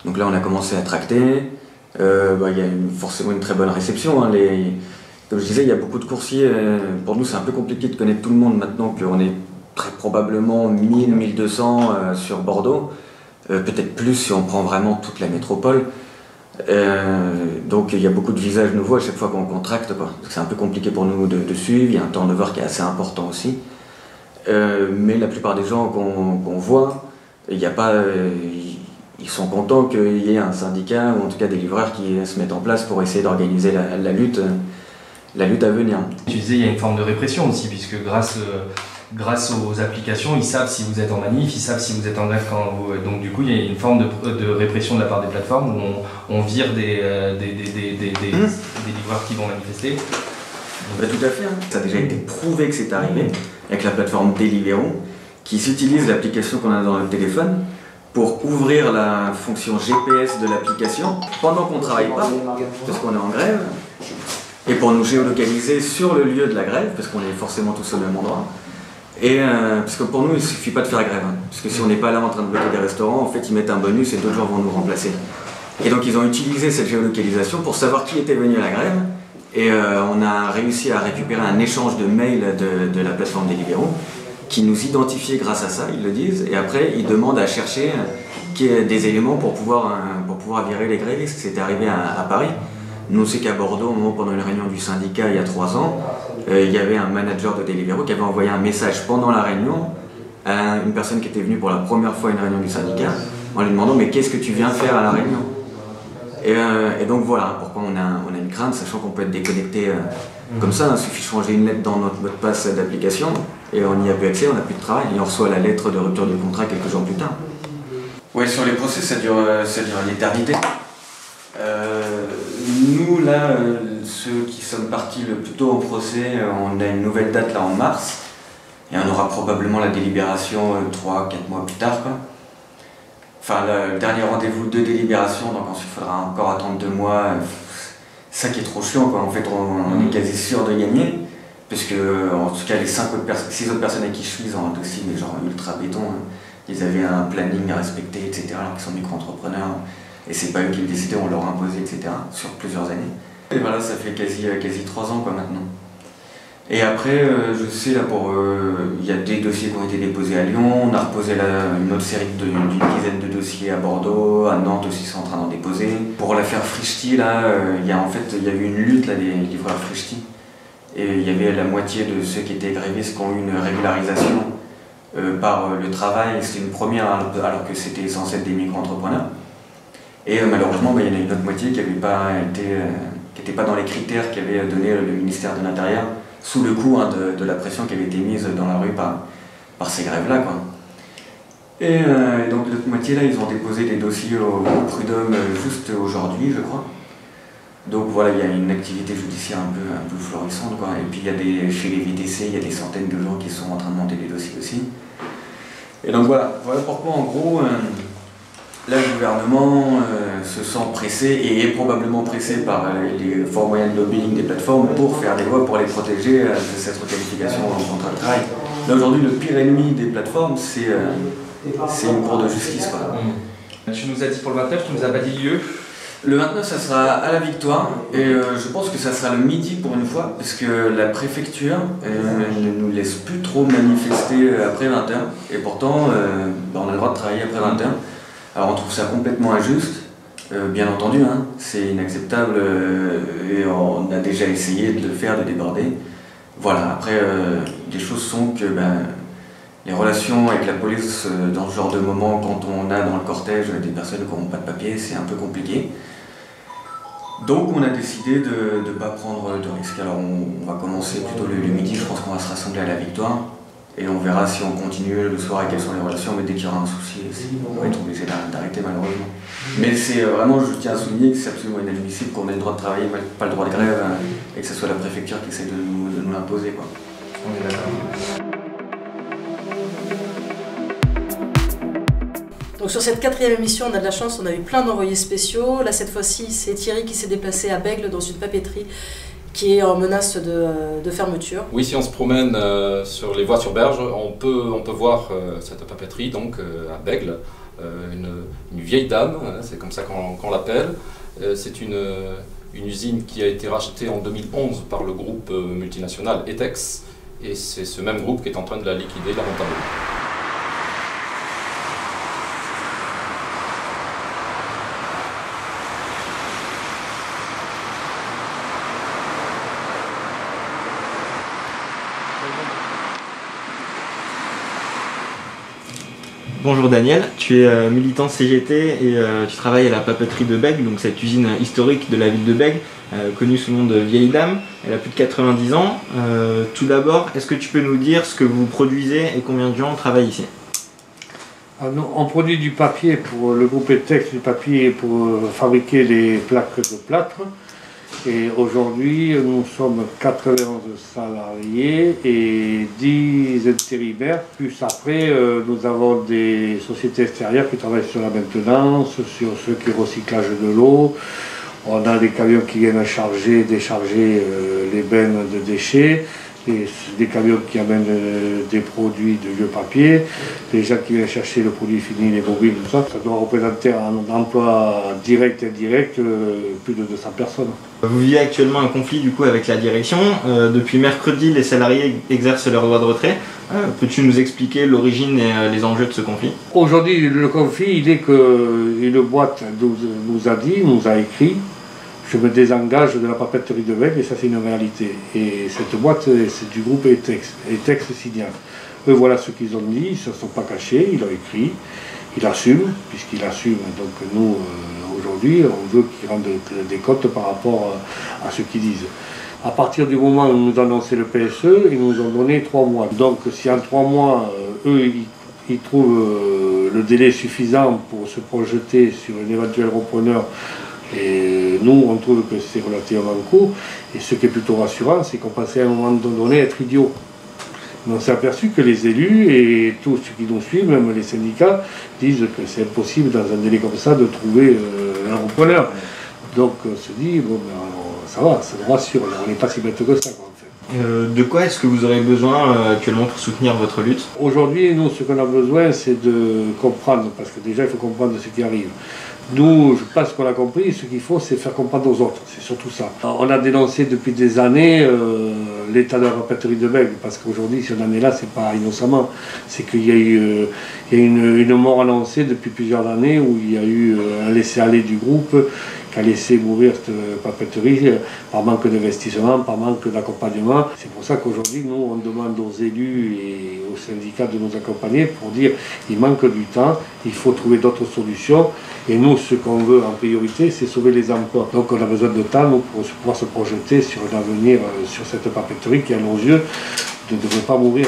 Donc là on a commencé à tracter. Il y a forcément une très bonne réception. Hein. Comme je disais, il y a beaucoup de coursiers. Pour nous c'est un peu compliqué de connaître tout le monde maintenant qu'on est très probablement 1000, 1200 sur Bordeaux. Peut-être plus si on prend vraiment toute la métropole. Donc il y a beaucoup de visages nouveaux à chaque fois qu'on contracte. C'est un peu compliqué pour nous de suivre. Il y a un turnover qui est assez important aussi. Mais la plupart des gens qu'on voit, il y a pas, ils sont contents qu'il y ait un syndicat ou en tout cas des livreurs qui se mettent en place pour essayer d'organiser la lutte à venir. Tu disais il y a une forme de répression aussi, puisque grâce aux applications, ils savent si vous êtes en manif, ils savent si vous êtes en grève quand vous... Donc du coup, il y a une forme de répression de la part des plateformes où on vire des livreurs qui vont manifester. Tout à fait, hein. Ça a déjà été prouvé que c'est arrivé avec la plateforme Deliveroo, qui utilise l'application qu'on a dans le téléphone pour ouvrir la fonction GPS de l'application pendant qu'on ne travaille pas, parce qu'on est en grève, et pour nous géolocaliser sur le lieu de la grève, parce qu'on est forcément tous au même endroit. Et parce que pour nous, il ne suffit pas de faire grève, hein, parce que si on n'est pas là en train de bloquer des restaurants, en fait ils mettent un bonus et d'autres gens vont nous remplacer. Et donc ils ont utilisé cette géolocalisation pour savoir qui était venu à la grève, et on a réussi à récupérer un échange de mails de la plateforme Deliveroo qui nous identifiait grâce à ça, ils le disent, et après ils demandent à chercher des éléments pour pouvoir virer les grévistes. C'était arrivé à Paris. Nous, c'est qu'à Bordeaux, pendant une réunion du syndicat il y a 3 ans, il y avait un manager de Deliveroo qui avait envoyé un message pendant la réunion à une personne qui était venue pour la première fois à une réunion du syndicat en lui demandant « mais qu'est-ce que tu viens faire à la réunion ?» Et donc voilà pourquoi on a une crainte, sachant qu'on peut être déconnecté comme ça. Il suffit de changer une lettre dans notre mot de passe d'application et on n'y a plus accès, on n'a plus de travail et on reçoit la lettre de rupture du contrat quelques jours plus tard. Oui, sur les procès, ça dure une éternité. Nous, là, ceux qui sommes partis le plus tôt en procès, on a une nouvelle date là en mars, et on aura probablement la délibération 3-4 mois plus tard, quoi. Enfin, le dernier rendez-vous de délibération, donc ensuite il faudra encore attendre 2 mois. Ça qui est trop chiant, quoi. En fait, on est quasi sûr de gagner, parce que, en tout cas, les 6 autres personnes avec qui je suis ont un dossier, mais genre ultra béton, hein. Ils avaient un planning à respecter, etc., alors qu'ils sont micro-entrepreneurs. Et c'est pas eux qui le décidaient, on leur imposait, etc., sur plusieurs années. Et voilà, ça fait quasi 3 ans, quoi, maintenant. Et après, je sais, là, il y a des dossiers qui ont été déposés à Lyon, on a reposé une autre série d'une dizaine de dossiers à Bordeaux, à Nantes aussi, sont en train d'en déposer. Pour l'affaire Frischti, là, il y a eu une lutte, là, des livreurs Frischti. Et il y avait la moitié de ceux qui étaient grévistes qui ont eu une régularisation par le travail. C'était une première, alors que c'était censé être des micro-entrepreneurs. Et malheureusement, il y en a une autre moitié qui n'était pas dans les critères qu'avait donné le ministère de l'Intérieur, sous le coup de la pression qui avait été mise dans la rue par ces grèves-là, quoi. Et donc l'autre moitié, là, ils ont déposé des dossiers au prud'homme juste aujourd'hui, je crois. Donc voilà, il y a une activité judiciaire un peu florissante, quoi. Et puis chez les VTC, il y a des centaines de gens qui sont en train de monter des dossiers aussi. Et donc voilà pourquoi en gros... Là, le gouvernement se sent pressé et est probablement pressé par les forts moyens de lobbying des plateformes pour faire des lois pour les protéger de cette requalification en contrat de travail. Là, aujourd'hui, le pire ennemi des plateformes, c'est une cour de justice, quoi. Tu nous as dit pour le 29, tu nous as pas dit lieu. Le 29, ça sera à la Victoire et je pense que ça sera le midi pour une fois parce que la préfecture ne nous laisse plus trop manifester après 20h et pourtant, on a le droit de travailler après 20h. Alors on trouve ça complètement injuste, bien entendu, hein, c'est inacceptable et on a déjà essayé de le faire, de déborder. Voilà, après les choses sont que les relations avec la police dans ce genre de moment, quand on a dans le cortège des personnes qui n'ont pas de papier, c'est un peu compliqué. Donc on a décidé de ne pas prendre de risques. Alors on va commencer plutôt le midi, je pense qu'on va se rassembler à la Victoire. Et on verra si on continue le soir et quelles sont les relations, mais dès qu'il y aura un souci, on va être obligé d'arrêter malheureusement. Mais c'est vraiment, je tiens à souligner que c'est absolument inadmissible qu'on ait le droit de travailler, pas le droit de grève, et que ce soit la préfecture qui essaie de nous l'imposer, quoi. On est d'accord. Donc sur cette 4e émission, on a de la chance, on a eu plein d'envoyés spéciaux. Là, cette fois-ci, c'est Thierry qui s'est déplacé à Bègles dans une papeterie qui est en menace de fermeture. Oui, si on se promène sur les voies sur berge, on peut voir cette papeterie donc, à Bègles, une vieille dame, c'est comme ça qu'on l'appelle. C'est une usine qui a été rachetée en 2011 par le groupe multinational Etex, et c'est ce même groupe qui est en train de la liquider lamentablement. Bonjour Daniel, tu es militant CGT et tu travailles à la papeterie de Bègles, donc cette usine historique de la ville de Bègles, connue sous le nom de Vieille Dame. Elle a plus de 90 ans. Tout d'abord, est-ce que tu peux nous dire ce que vous produisez et combien de gens travaillent ici? On produit du papier pour le groupe Etex, du papier pour fabriquer les plaques de plâtre. Et aujourd'hui, nous sommes 91 salariés et 10 intérimaires. Plus après, nous avons des sociétés extérieures qui travaillent sur la maintenance, sur ce qui est recyclage de l'eau. On a des camions qui viennent charger, décharger les bennes de déchets. Des camions qui amènent des produits de vieux papier, des gens qui viennent chercher le produit fini, les bobines, tout ça. Ça doit représenter un emploi direct et indirect plus de 200 personnes. Vous vivez actuellement un conflit du coup avec la direction. Depuis mercredi, les salariés exercent leur droit de retrait. Peux-tu nous expliquer l'origine et les enjeux de ce conflit? Aujourd'hui, le conflit, il est qu'une boîte nous a écrit: je me désengage de la papeterie de Bègles, et ça c'est une réalité. Et cette boîte, c'est du groupe Etex, Etex Signal. Eux, voilà ce qu'ils ont dit, ils ne se sont pas cachés, ils l'ont écrit, ils l'assument, puisqu'ils l'assument. Donc nous, aujourd'hui, on veut qu'ils rendent des comptes par rapport à ce qu'ils disent. À partir du moment où ils nous ont annoncé le PSE, ils nous ont donné 3 mois. Donc si en 3 mois, eux, ils trouvent le délai suffisant pour se projeter sur un éventuel repreneur, et nous, on trouve que c'est relativement court. Et ce qui est plutôt rassurant, c'est qu'on pensait à un moment donné être idiot. Mais on s'est aperçu que les élus et tous ceux qui nous suivent, même les syndicats, disent que c'est impossible dans un délai comme ça de trouver un repreneur. Donc on se dit, bon, ben, ça va, ça nous rassure, on n'est pas si bête que ça, quoi, en fait. De quoi est-ce que vous aurez besoin actuellement pour soutenir votre lutte? Aujourd'hui, nous, ce qu'on a besoin, c'est de comprendre, parce que déjà, il faut comprendre ce qui arrive. Nous, je pense qu'on a compris, ce qu'il faut, c'est faire comprendre aux autres, c'est surtout ça. On a dénoncé depuis des années l'état de la papeterie de Bègles, parce qu'aujourd'hui, si on en est là, c'est pas innocemment. C'est qu'il y a eu une mort annoncée depuis plusieurs années, où il y a eu un laisser-aller du groupe, qui a laissé mourir cette papeterie par manque d'investissement, par manque d'accompagnement. C'est pour ça qu'aujourd'hui, nous, on demande aux élus et aux syndicats de nous accompagner pour dire qu'il manque du temps, il faut trouver d'autres solutions. Et nous, ce qu'on veut en priorité, c'est sauver les emplois. Donc on a besoin de temps nous, pour pouvoir se projeter sur un avenir sur cette papeterie qui, à nos yeux, ne devrait pas mourir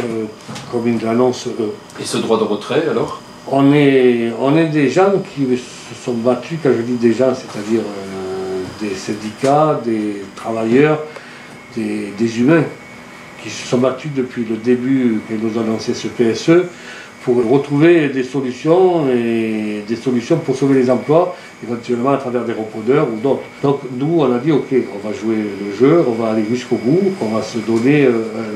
comme ils l'annoncent eux. Et ce droit de retrait, alors? On est des gens qui se sont battus, quand je dis des gens, c'est-à-dire des syndicats, des travailleurs, des humains, qui se sont battus depuis le début qu'ils nous ont annoncé ce PSE, pour retrouver des solutions pour sauver les emplois, éventuellement à travers des repreneurs ou d'autres. Donc nous, on a dit, ok, on va jouer le jeu, on va aller jusqu'au bout, on va se donner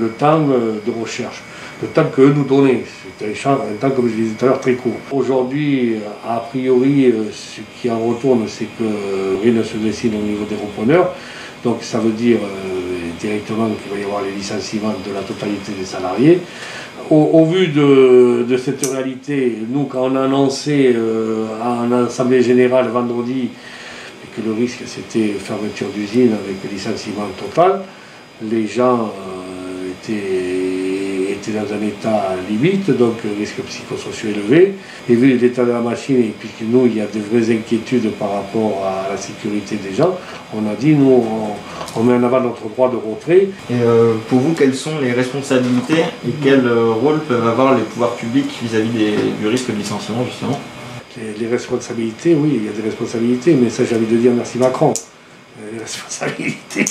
le temps de recherche, le temps qu'eux nous donnaient. C'est un temps, comme je disais tout à l'heure, très court. Aujourd'hui, a priori, ce qui en retourne, c'est que rien ne se dessine au niveau des repreneurs. Donc ça veut dire directement qu'il va y avoir les licenciements de la totalité des salariés. Au vu de cette réalité, nous, quand on a annoncé en assemblée générale vendredi que le risque c'était fermeture d'usine avec licenciement total, les gens étaient dans un état limite, donc risque psychosocial élevé. Et vu l'état de la machine, et puisque nous, il y a de vraies inquiétudes par rapport à la sécurité des gens, on a dit, nous, on met en avant notre droit de retrait. Et pour vous, quelles sont les responsabilités et quel rôle peuvent avoir les pouvoirs publics vis-à-vis du risque de licenciement, justement? Les responsabilités, oui, il y a des responsabilités, mais ça, j'ai envie de dire merci Macron. Les responsabilités.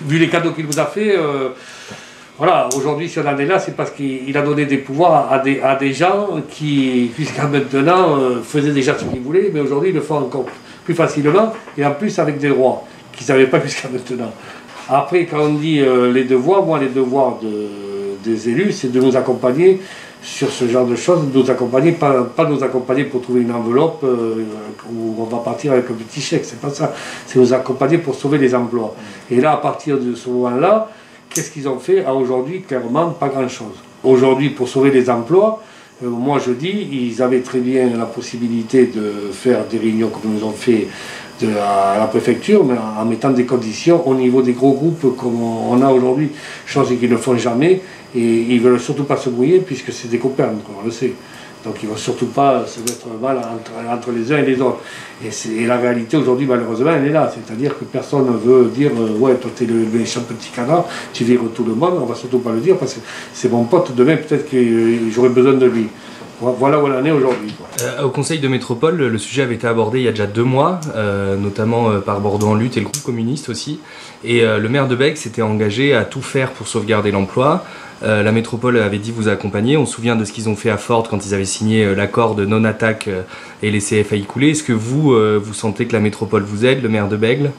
Vu les cadeaux qu'il vous a fait, Voilà, aujourd'hui, si on en est là, c'est parce qu'il a donné des pouvoirs à des gens qui, jusqu'à maintenant, faisaient déjà ce qu'ils voulaient, mais aujourd'hui, ils le font encore plus facilement, et en plus avec des droits qu'ils n'avaient pas jusqu'à maintenant. Après, quand on dit les devoirs, moi, les devoirs des élus, c'est de nous accompagner sur ce genre de choses, de nous accompagner, pas nous accompagner pour trouver une enveloppe où on va partir avec un petit chèque, c'est pas ça. C'est nous accompagner pour sauver les emplois. Et là, à partir de ce moment-là, qu'est-ce qu'ils ont fait? À aujourd'hui, clairement, pas grand-chose. Aujourd'hui, pour sauver les emplois, moi je dis, ils avaient très bien la possibilité de faire des réunions comme nous ont fait à la préfecture, mais en mettant des conditions au niveau des gros groupes comme on a aujourd'hui, chose qu'ils ne font jamais, et ils ne veulent surtout pas se mouiller puisque c'est des copains, on le sait. Donc ils ne vont surtout pas se mettre mal entre les uns et les autres. Et la réalité aujourd'hui, malheureusement, elle est là. C'est-à-dire que personne ne veut dire ouais, toi t'es le méchant petit canard, tu vires tout le monde. On ne va surtout pas le dire parce que c'est mon pote, demain peut-être que j'aurai besoin de lui. Voilà où on en est aujourd'hui. Au Conseil de métropole, le sujet avait été abordé il y a déjà 2 mois, notamment par Bordeaux en lutte et le groupe communiste aussi. Et le maire de Bègue s'était engagé à tout faire pour sauvegarder l'emploi. La métropole avait dit vous accompagner. On se souvient de ce qu'ils ont fait à Ford quand ils avaient signé l'accord de non-attaque et laissé failli couler. Est-ce que vous sentez que la métropole vous aide, le maire de Bègle?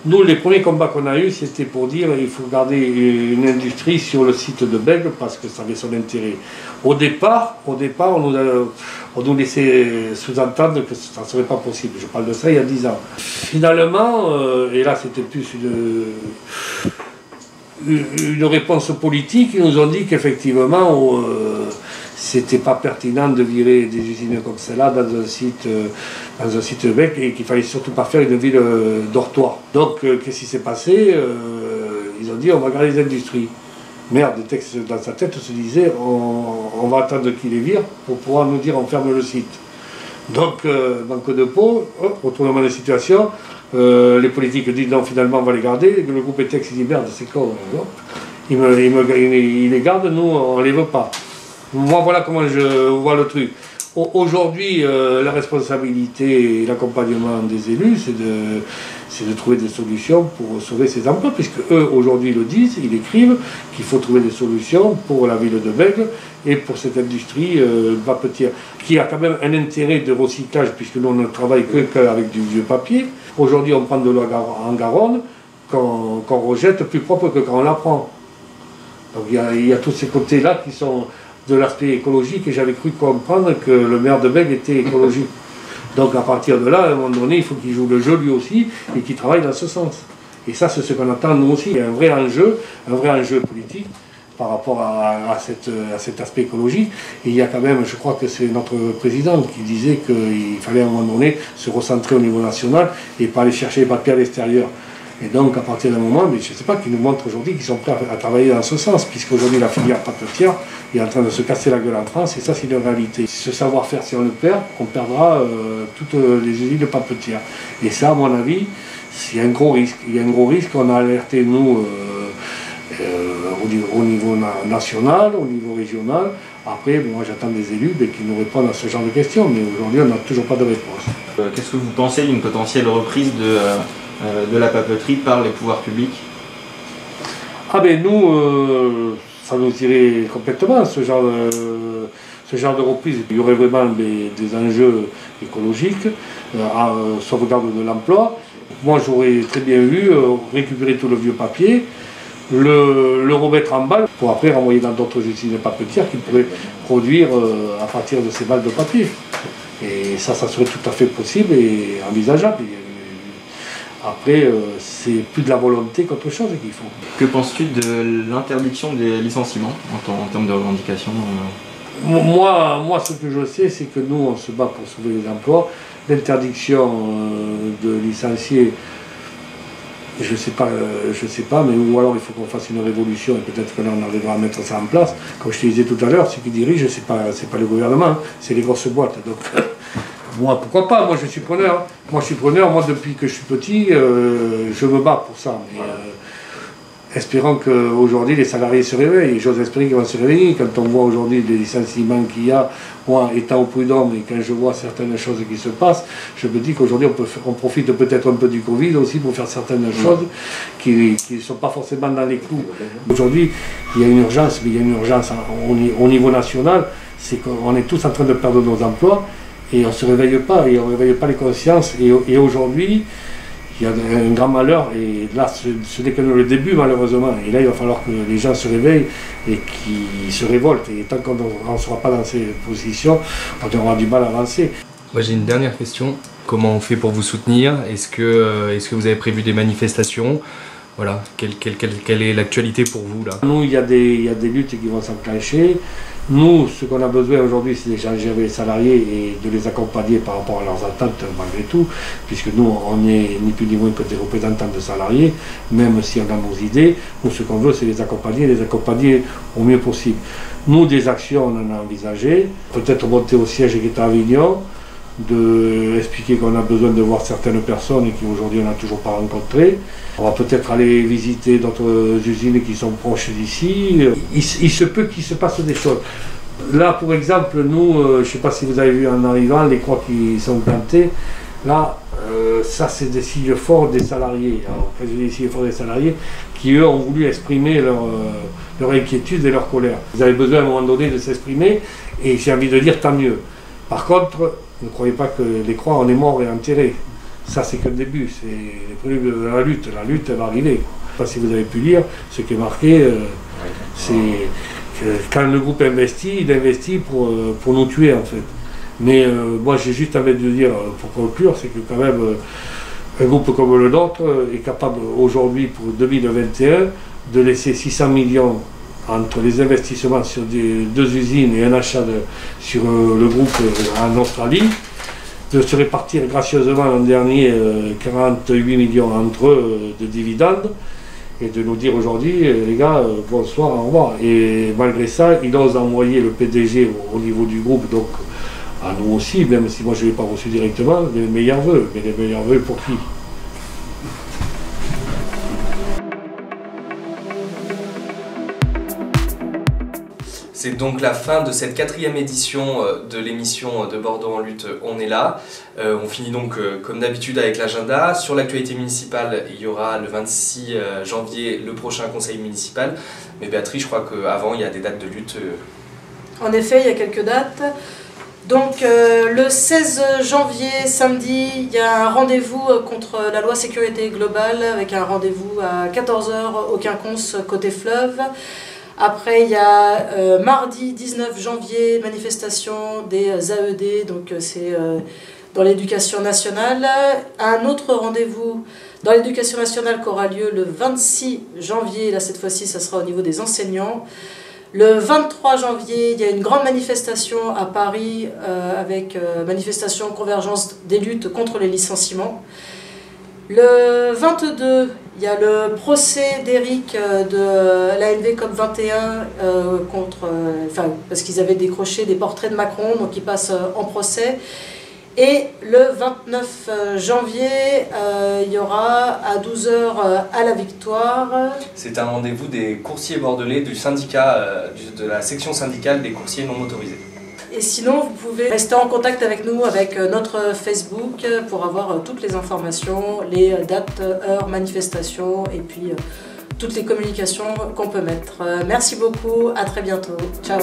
Nous, les premiers combats qu'on a eus, c'était pour dire qu'il faut garder une industrie sur le site de Bègle parce que ça avait son intérêt. Au départ on nous laissait sous-entendre que ça ne serait pas possible. Je parle de ça il y a 10 ans. Finalement, et là c'était plus une réponse politique, ils nous ont dit qu'effectivement, c'était pas pertinent de virer des usines comme celle-là dans un site de Bègle et qu'il fallait surtout pas faire une ville dortoir. Donc, qu'est-ce qui s'est passé? Ils ont dit on va garder les industries. Merde, le texte dans sa tête se disait on va attendre qu'il les vire pour pouvoir nous dire on ferme le site. Donc, manque de peau, retournement de situation. Les politiques disent non, finalement on va les garder. Le groupe ETEX dit merde, c'est con. Ils les gardent, nous on les veut pas. Moi voilà comment je vois le truc. Aujourd'hui, la responsabilité et l'accompagnement des élus, c'est de trouver des solutions pour sauver ces emplois, puisque eux aujourd'hui le disent, ils écrivent qu'il faut trouver des solutions pour la ville de Bègle et pour cette industrie papetière, qui a quand même un intérêt de recyclage, puisque nous on ne travaille qu'avec du vieux papier. Aujourd'hui, on prend de l'eau en Garonne qu'on rejette plus propre que quand on la prend. Donc il y a tous ces côtés-là qui sont de l'aspect écologique, et j'avais cru comprendre que le maire de Bègle était écologique. Donc à partir de là, à un moment donné, il faut qu'il joue le jeu lui aussi et qu'il travaille dans ce sens. Et ça, c'est ce qu'on attend nous aussi. Il y a un vrai enjeu politique par rapport à cet aspect écologique. Et il y a quand même, je crois que c'est notre président qui disait qu'il fallait à un moment donné se recentrer au niveau national et pas aller chercher les papiers à l'extérieur. Et donc à partir d'un moment, mais je ne sais pas, qu'ils nous montrent aujourd'hui qu'ils sont prêts à travailler dans ce sens, puisqu'aujourd'hui la filière papetière est en train de se casser la gueule en France, et ça c'est une réalité. Ce savoir-faire, si on le perd, on perdra toutes les usines papetières. Et ça, à mon avis, c'est un gros risque. Il y a un gros risque, on a alerté nous au niveau national, au niveau régional. Après, moi j'attends des élus qui nous répondent à ce genre de questions, mais aujourd'hui on n'a toujours pas de réponse. Qu'est-ce que vous pensez d'une potentielle reprise de la papeterie par les pouvoirs publics? Ah ben nous, ça nous irait complètement, ce genre de reprise. Il y aurait vraiment des enjeux écologiques, sauvegarde de l'emploi. Moi j'aurais très bien vu récupérer tout le vieux papier, le remettre en balle pour après renvoyer dans d'autres usines papetières qui pourraient produire à partir de ces balles de papier. Et ça serait tout à fait possible et envisageable. Après, c'est plus de la volonté qu'autre chose qu'il faut. Que penses-tu de l'interdiction des licenciements en termes de revendication? Moi, ce que je sais, c'est que nous, on se bat pour sauver les emplois. L'interdiction de licencier, je sais pas, mais ou alors il faut qu'on fasse une révolution et peut-être que là on arrivera à mettre ça en place. Comme je te disais tout à l'heure, ceux qui dirigent, c'est pas le gouvernement, c'est les grosses boîtes. Donc, moi, pourquoi pas? Moi, je suis preneur. Moi, depuis que je suis petit, je me bats pour ça. Mais espérons qu'aujourd'hui les salariés se réveillent. J'ose espérer qu'ils vont se réveiller. Quand on voit aujourd'hui les licenciements qu'il y a, moi étant au prud'homme et quand je vois certaines choses qui se passent, je me dis qu'aujourd'hui on profite peut-être un peu du Covid aussi pour faire certaines choses qui ne sont pas forcément dans les clous. Aujourd'hui, il y a une urgence, mais il y a une urgence au niveau national, c'est qu'on est tous en train de perdre nos emplois et on ne se réveille pas, et on ne réveille pas les consciences. Et aujourd'hui, il y a un grand malheur, et là ce n'est que le début malheureusement, et là il va falloir que les gens se réveillent et qu'ils se révoltent, et tant qu'on ne sera pas dans ces positions, on aura du mal à avancer. Moi j'ai une dernière question, comment on fait pour vous soutenir? Est-ce que vous avez prévu des manifestations? Voilà, quelle est l'actualité pour vous là? Nous, il y a des luttes qui vont s'enclencher. Nous, ce qu'on a besoin aujourd'hui, c'est d'échanger avec les salariés et de les accompagner par rapport à leurs attentes malgré tout, puisque nous, on n'est ni plus ni moins que des représentants de salariés, même si on a nos idées. Nous, ce qu'on veut, c'est les accompagner au mieux possible. Nous, des actions, on en a envisagé, peut-être monter au siège qui est à Avignon, expliquer qu'on a besoin de voir certaines personnes qui aujourd'hui on n'a toujours pas rencontrées. On va peut-être aller visiter d'autres usines qui sont proches d'ici. Il se peut qu'il se passe des choses. Là, pour exemple, nous, je ne sais pas si vous avez vu en arrivant les croix qui sont plantées. Là, ça c'est des signes forts des salariés. Alors, des signes forts des salariés qui, eux, ont voulu exprimer leur inquiétude et leur colère. Vous avez besoin à un moment donné de s'exprimer, et j'ai envie de dire tant mieux. Par contre, ne croyez pas que les croix, on est mort et enterrés. Ça, c'est que le début, c'est le prélude de la lutte. La lutte, elle va arriver. Je ne sais pas si vous avez pu lire, ce qui est marqué, c'est que quand le groupe investit, il investit pour nous tuer, en fait. Mais moi, j'ai juste envie de dire, pour conclure, c'est que quand même, un groupe comme le nôtre est capable aujourd'hui, pour 2021, de laisser 600 millions entre les investissements sur deux usines et un achat sur le groupe en Australie, de se répartir gracieusement l'an dernier 48 millions entre eux de dividendes, et de nous dire aujourd'hui, les gars, bonsoir, au revoir. Et malgré ça, ils osent envoyer le PDG au niveau du groupe, donc à nous aussi, même si moi je ne l'ai pas reçu directement, les meilleurs vœux. Mais les meilleurs vœux pour qui ? C'est donc la fin de cette 4e édition de l'émission de Bordeaux en lutte, on est là. On finit donc comme d'habitude avec l'agenda. Sur l'actualité municipale, il y aura le 26 janvier le prochain conseil municipal. Mais Béatrice, je crois qu'avant, il y a des dates de lutte. En effet, il y a quelques dates. Donc le 16 janvier, samedi, il y a un rendez-vous contre la loi sécurité globale avec un rendez-vous à 14 h au Quinconce côté fleuve. Après, il y a mardi 19 janvier, manifestation des AED, donc c'est dans l'éducation nationale. Un autre rendez-vous dans l'éducation nationale qui aura lieu le 26 janvier, là cette fois-ci, ça sera au niveau des enseignants. Le 23 janvier, il y a une grande manifestation à Paris avec manifestation convergence des luttes contre les licenciements. Le 22, il y a le procès d'Eric de l'ANV COP21 parce qu'ils avaient décroché des portraits de Macron, donc ils passent en procès. Et le 29 janvier, il y aura à 12 h à la Victoire. C'est un rendez-vous des coursiers bordelais du syndicat, de la section syndicale des coursiers non motorisés. Et sinon, vous pouvez rester en contact avec nous, avec notre Facebook, pour avoir toutes les informations, les dates, heures, manifestations, et puis toutes les communications qu'on peut mettre. Merci beaucoup, à très bientôt. Ciao.